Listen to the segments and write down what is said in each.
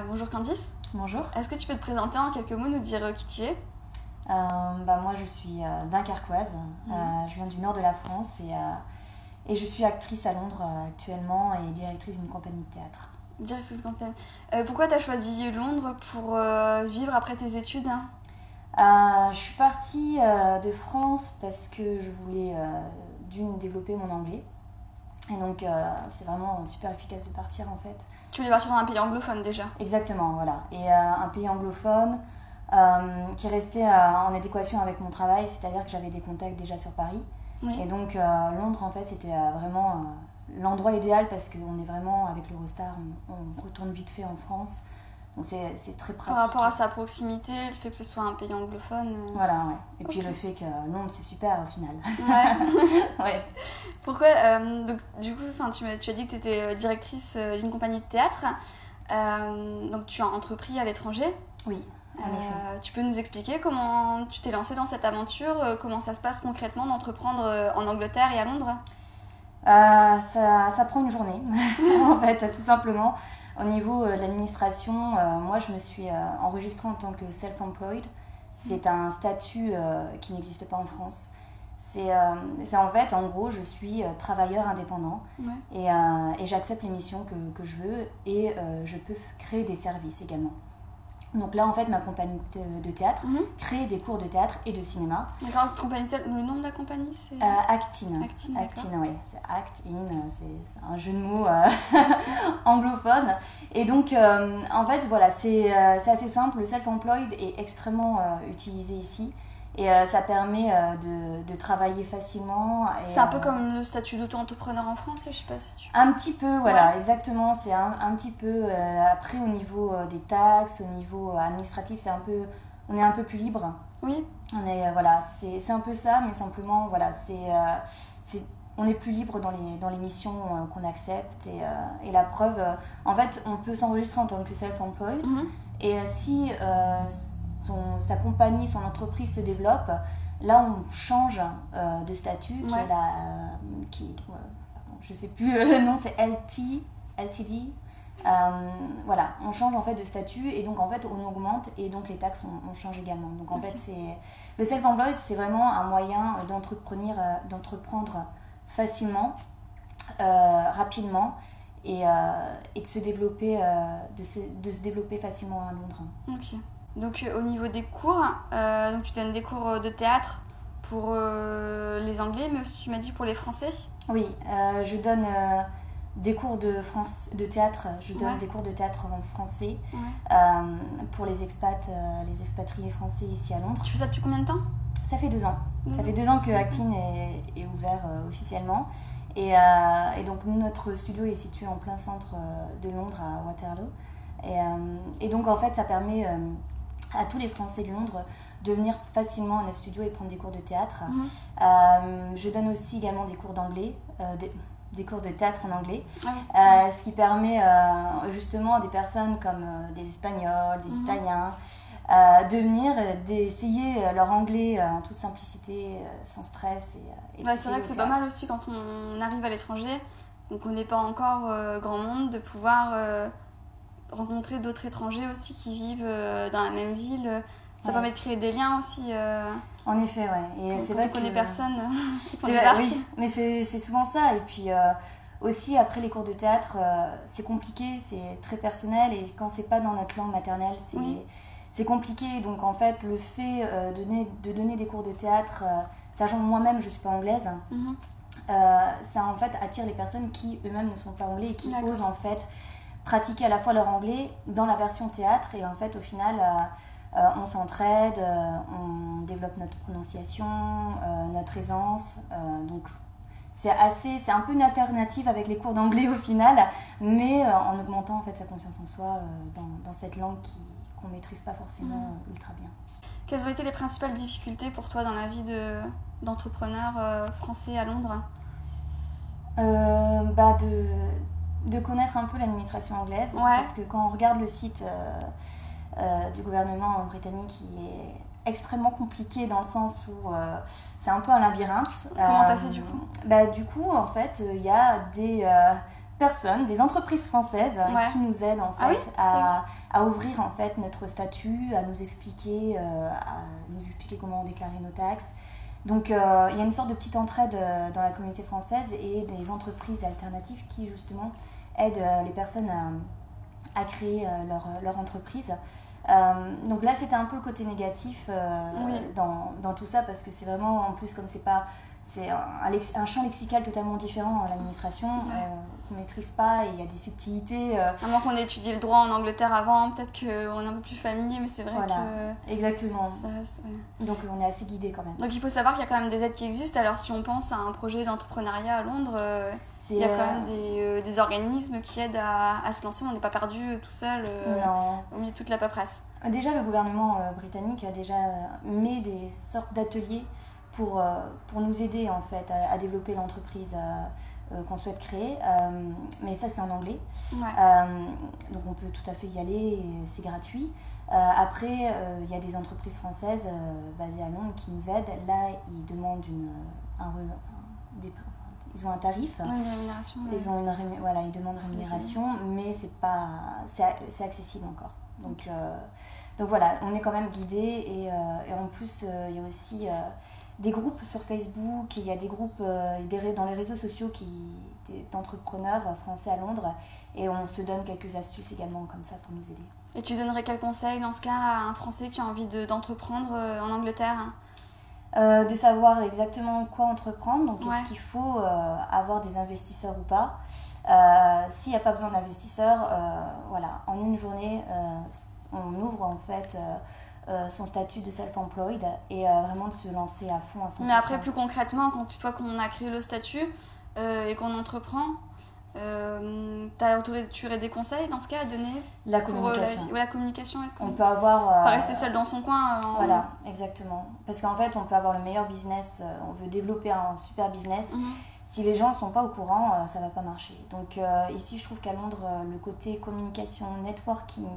Bonjour Candice. Bonjour. Est-ce que tu peux te présenter en quelques mots, nous dire qui tu es? Moi je suis dunkerquoise, je viens du nord de la France et je suis actrice à Londres actuellement et directrice d'une compagnie de théâtre. Directrice de campagne. Pourquoi tu as choisi Londres pour vivre après tes études? Je suis partie de France parce que je voulais développer mon anglais. Et donc c'est vraiment super efficace de partir en fait. Tu voulais partir dans un pays anglophone déjà? Exactement, voilà. Et un pays anglophone qui restait en adéquation avec mon travail, c'est-à-dire que j'avais des contacts déjà sur Paris. Oui. Et donc Londres en fait c'était vraiment l'endroit idéal parce qu'on est vraiment avec l'Eurostar, on retourne vite fait en France. Donc c'est très pratique. Par rapport à sa proximité, le fait que ce soit un pays anglophone. Voilà, ouais. Et puis le fait que Londres c'est super au final. Ouais. Ouais. Pourquoi donc, du coup, tu as dit que tu étais directrice d'une compagnie de théâtre. Donc tu as entrepris à l'étranger. Oui, en effet. Tu peux nous expliquer comment tu t'es lancée dans cette aventure, comment ça se passe concrètement d'entreprendre en Angleterre et à Londres? Ça prend une journée, en fait, tout simplement. Au niveau de l'administration, moi je me suis enregistrée en tant que self-employed. C'est un statut qui n'existe pas en France. C'est en fait, en gros, je suis travailleur indépendant. Ouais. Et j'accepte les missions que je veux et je peux créer des services également. Donc là, en fait, ma compagnie de théâtre crée des cours de théâtre et de cinéma. D'accord, le nom de la compagnie, c'est Actin. Actin, oui. C'est Act In, c'est un jeu de mots anglophone. Et donc, en fait, voilà, c'est assez simple. Le self-employed est extrêmement utilisé ici. Et ça permet de travailler facilement. C'est un peu comme le statut d'auto-entrepreneur en France, je sais pas si tu... Un petit peu, voilà, ouais. Exactement. C'est un petit peu... après, au niveau des taxes, au niveau administratif, on est un peu plus libre. Oui. Voilà, c'est un peu ça, mais simplement, voilà, on est plus libre dans les missions qu'on accepte. Et la preuve, en fait, on peut s'enregistrer en tant que self-employed. Et si... sa compagnie, son entreprise se développe, là on change de statut, je sais plus le nom, c'est LTD. Voilà, on change en fait de statut et donc en fait on augmente et donc les taxes on change également. Donc en fait le self-employed c'est vraiment un moyen d'entreprendre facilement, rapidement et de se développer, de se développer facilement à Londres. Ok. Donc au niveau des cours, donc tu donnes des cours de théâtre pour les Anglais, mais aussi tu m'as dit pour les Français. Oui, je donne des cours de théâtre, je donne des cours de théâtre en français pour les expatriés français ici à Londres. Tu fais ça depuis combien de temps? Ça fait 2 ans. Ça fait 2 ans que Actin est ouvert officiellement. Et donc notre studio est situé en plein centre de Londres, à Waterloo. Et donc en fait ça permet à tous les Français de Londres de venir facilement à notre studio et prendre des cours de théâtre. Je donne aussi également des cours d'anglais, des cours de théâtre en anglais, ce qui permet justement à des personnes comme des Espagnols, des Italiens, de venir, d'essayer leur anglais en toute simplicité, sans stress. C'est vrai que c'est pas mal aussi quand on arrive à l'étranger, on connaît pas encore grand monde, de pouvoir... rencontrer d'autres étrangers aussi qui vivent dans la même ville. Ça permet de créer des liens aussi. En effet, ouais. Et c'est vrai qu'on connaît personne. Oui, mais c'est souvent ça. Et puis aussi, après les cours de théâtre, c'est compliqué, c'est très personnel. Et quand c'est pas dans notre langue maternelle, c'est compliqué. Donc en fait, le fait de donner des cours de théâtre, sachant que moi-même, je suis pas anglaise, ça en fait attire les personnes qui eux-mêmes ne sont pas anglais et qui osent en fait pratiquer à la fois leur anglais dans la version théâtre et en fait au final on s'entraide, on développe notre prononciation, notre aisance, donc c'est un peu une alternative avec les cours d'anglais au final, mais en augmentant en fait sa confiance en soi dans cette langue qu'on maîtrise pas forcément ultra bien. Quelles ont été les principales difficultés pour toi dans la vie d'entrepreneur français à Londres? De connaître un peu l'administration anglaise, parce que quand on regarde le site du gouvernement britannique, il est extrêmement compliqué dans le sens où c'est un peu un labyrinthe. Comment t'as fait du coup? Du coup, en fait, il y a des personnes, des entreprises françaises qui nous aident en fait à ouvrir en fait notre statut, à nous expliquer comment déclarer nos taxes. Donc il y a une sorte de petite entraide dans la communauté française et des entreprises alternatives qui justement aident les personnes à créer leur entreprise. Donc là c'était un peu le côté négatif dans tout ça, parce que c'est vraiment, en plus comme c'est un champ lexical totalement différent, l'administration, qu'on ne maîtrise pas, et il y a des subtilités. À moins qu'on ait étudié le droit en Angleterre avant, peut-être qu'on est un peu plus familier, mais c'est vrai que... Exactement. Ça reste, Donc on est assez guidé quand même. Donc il faut savoir qu'il y a quand même des aides qui existent. Alors si on pense à un projet d'entrepreneuriat à Londres, il y a quand même des organismes qui aident à se lancer. On n'est pas perdu tout seul au milieu de toute la paperasse. Déjà le gouvernement britannique a déjà mis des sortes d'ateliers pour nous aider en fait à développer l'entreprise qu'on souhaite créer, mais ça c'est en anglais. Donc on peut tout à fait y aller, et c'est gratuit. Après il y a des entreprises françaises basées à Londres qui nous aident. Là ils demandent ils ont un tarif, une rémunération, ils demandent rémunération, mais c'est accessible encore. Donc voilà, on est quand même guidé, et en plus il y a aussi des groupes sur Facebook, il y a des groupes dans les réseaux sociaux d'entrepreneurs français à Londres, et on se donne quelques astuces également comme ça pour nous aider. Et tu donnerais quel conseil dans ce cas à un Français qui a envie d'entreprendre en Angleterre ? De savoir exactement quoi entreprendre, donc est-ce qu'il faut avoir des investisseurs ou pas. S'il n'y a pas besoin d'investisseurs, en une journée on ouvre en fait son statut de self-employed, et vraiment de se lancer à fond à 100%. Mais après, plus concrètement, quand qu'on a créé le statut et qu'on entreprend, tu aurais des conseils dans ce cas à donner? La communication. La communication. On peut avoir... pas rester seul dans son coin. Voilà, exactement. Parce qu'en fait, on peut avoir le meilleur business, on veut développer un super business. Si les gens ne sont pas au courant, ça ne va pas marcher. Donc ici, je trouve qu'à Londres, le côté communication, networking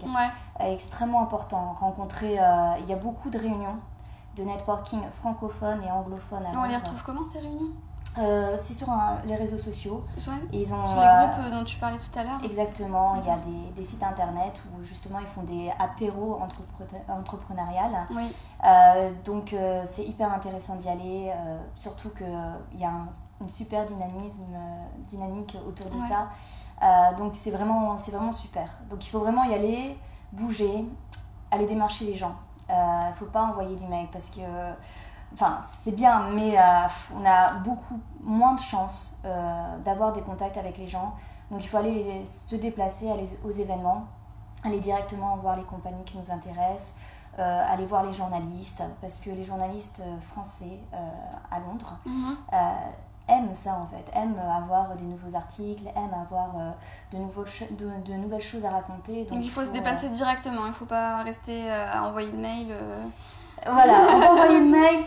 est extrêmement important. Il y a beaucoup de réunions de networking francophones et anglophones à Londres. On les retrouve comment, ces réunions ? C'est sur les réseaux sociaux. Et ils ont, sur les groupes dont tu parlais tout à l'heure. Exactement, il y a des sites internet où justement ils font des apéros entrepreneuriales. Donc c'est hyper intéressant d'y aller, surtout qu'il y a une super dynamique autour de ça. Donc c'est vraiment super. Donc il faut vraiment y aller, bouger, aller démarcher les gens. Il ne faut pas envoyer d'emails parce que... Enfin, c'est bien, mais on a beaucoup moins de chances d'avoir des contacts avec les gens. Donc il faut aller se déplacer, aller aux événements, aller directement voir les compagnies qui nous intéressent, aller voir les journalistes, parce que les journalistes français à Londres aiment ça en fait, aiment avoir des nouveaux articles, aiment avoir de nouvelles choses à raconter. Donc il faut se déplacer directement, il ne faut pas rester à envoyer le mail... Voilà, on va envoyer le mail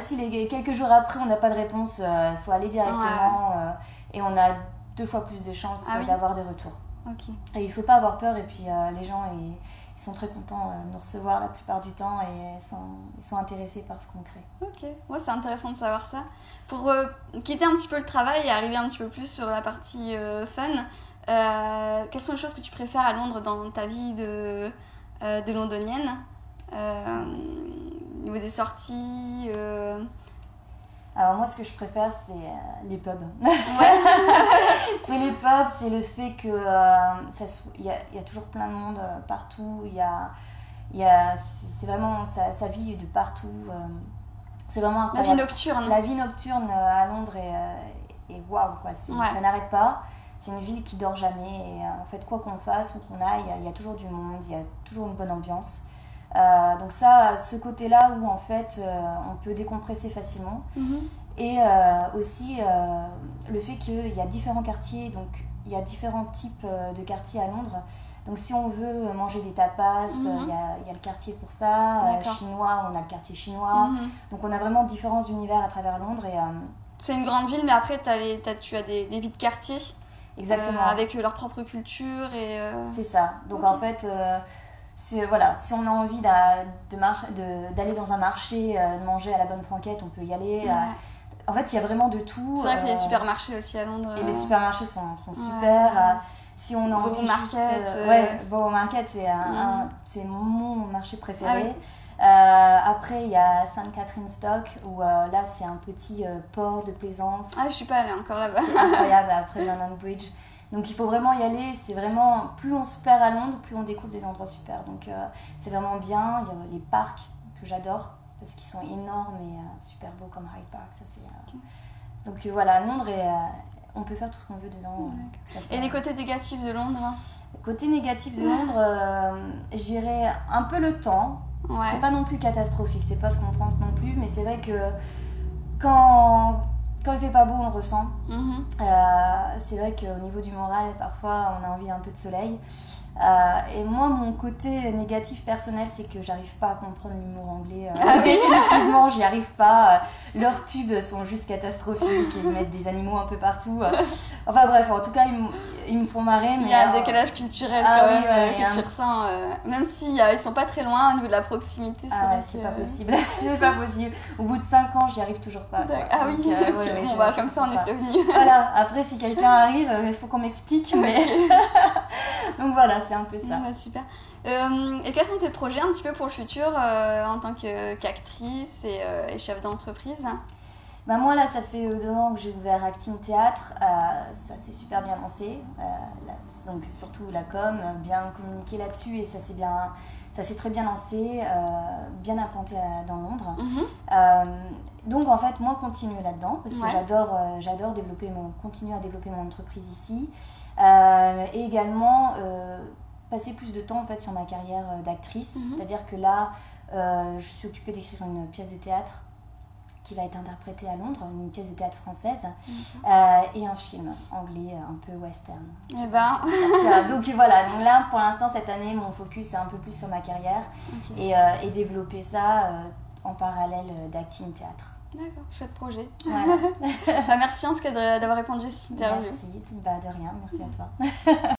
si quelques jours après on n'a pas de réponse, il faut aller directement et on a 2 fois plus de chances d'avoir des retours. Et il ne faut pas avoir peur, et puis les gens ils sont très contents de nous recevoir la plupart du temps, et ils sont intéressés par ce qu'on crée. C'est intéressant de savoir ça. Pour quitter un petit peu le travail et arriver un petit peu plus sur la partie fun, quelles sont les choses que tu préfères à Londres dans ta vie de londonienne? Au niveau des sorties Alors moi, ce que je préfère, c'est les pubs. C'est les pubs, c'est le fait que y a toujours plein de monde partout. C'est vraiment ça vit de partout. C'est vraiment incroyable. La vie nocturne. La vie nocturne à Londres est waouh, quoi. Ça n'arrête pas. C'est une ville qui dort jamais. Et en fait, quoi qu'on fasse, où qu'on aille, il y a toujours du monde, il y a toujours une bonne ambiance. Donc ça, ce côté-là où en fait on peut décompresser facilement. Et aussi le fait qu'il y a différents quartiers, donc il y a différents types de quartiers à Londres. Donc si on veut manger des tapas, il y a le quartier pour ça. Chinois, on a le quartier chinois. Donc on a vraiment différents univers à travers Londres. C'est une grande ville, mais après tu as des vies de quartier. Exactement. Avec leur propre culture. C'est ça. Donc en fait... si on a envie d'aller dans un marché, de manger à la bonne franquette, on peut y aller. en fait, il y a vraiment de tout. C'est vrai qu'il y a les supermarchés aussi à Londres. Et les supermarchés sont super. Si on a envie Borough juste... Market. Borough Market, c'est mon marché préféré. Ah oui. Après, il y a St. Catherine's Dock, où là, c'est un petit port de plaisance. Ah, je suis pas allée encore là-bas. C'est incroyable, après London Bridge. Donc il faut vraiment y aller. C'est vraiment... Plus on se perd à Londres, plus on découvre des endroits super. Donc c'est vraiment bien. Il y a les parcs que j'adore, parce qu'ils sont énormes et super beaux, comme Hyde Park. Ça, c'est, Donc voilà, Londres, on peut faire tout ce qu'on veut dedans. Et les côtés négatifs de Londres? Côté négatif de Londres, j'irais un peu le temps. Ouais. C'est pas non plus catastrophique, c'est pas ce qu'on pense non plus, mais c'est vrai que quand il fait pas beau, on le ressent. C'est vrai qu'au niveau du moral, parfois, on a envie d'un peu de soleil. Et moi, mon côté négatif personnel, c'est que j'arrive pas à comprendre l'humour anglais. Définitivement, j'y arrive pas. Leurs pubs sont juste catastrophiques et ils mettent des animaux un peu partout. Enfin bref, en tout cas, ils me font marrer. Mais il y a un décalage culturel quand même que tu ressens. Même s'ils sont pas très loin au niveau de la proximité. C'est pas possible. C'est pas possible. Au bout de 5 ans, j'y arrive toujours pas. Ah oui. Donc, comme ça, on est prévenus. Voilà. Après, si quelqu'un arrive, il faut qu'on m'explique. Mais donc voilà, c'est un peu ça. Ouais, super. Et quels sont tes projets un petit peu pour le futur en tant qu'actrice et chef d'entreprise? Bah moi là, ça fait 2 ans que j'ai ouvert Acting Théâtre. Ça s'est super bien lancé. Donc surtout la com, bien communiqué là-dessus et ça s'est très bien lancé, bien implanté dans Londres. Donc en fait, moi continuer là-dedans parce que j'adore continuer à développer mon entreprise ici. Et également passer plus de temps en fait sur ma carrière d'actrice, c'est-à-dire que là je suis occupée d'écrire une pièce de théâtre qui va être interprétée à Londres, une pièce de théâtre française et un film anglais un peu western. Donc voilà, donc là pour l'instant cette année mon focus est un peu plus sur ma carrière et développer ça en parallèle d'Acting Théâtre. D'accord, chouette projet. Voilà. Merci en tout cas d'avoir répondu à cette interview. Merci, de rien, merci à toi.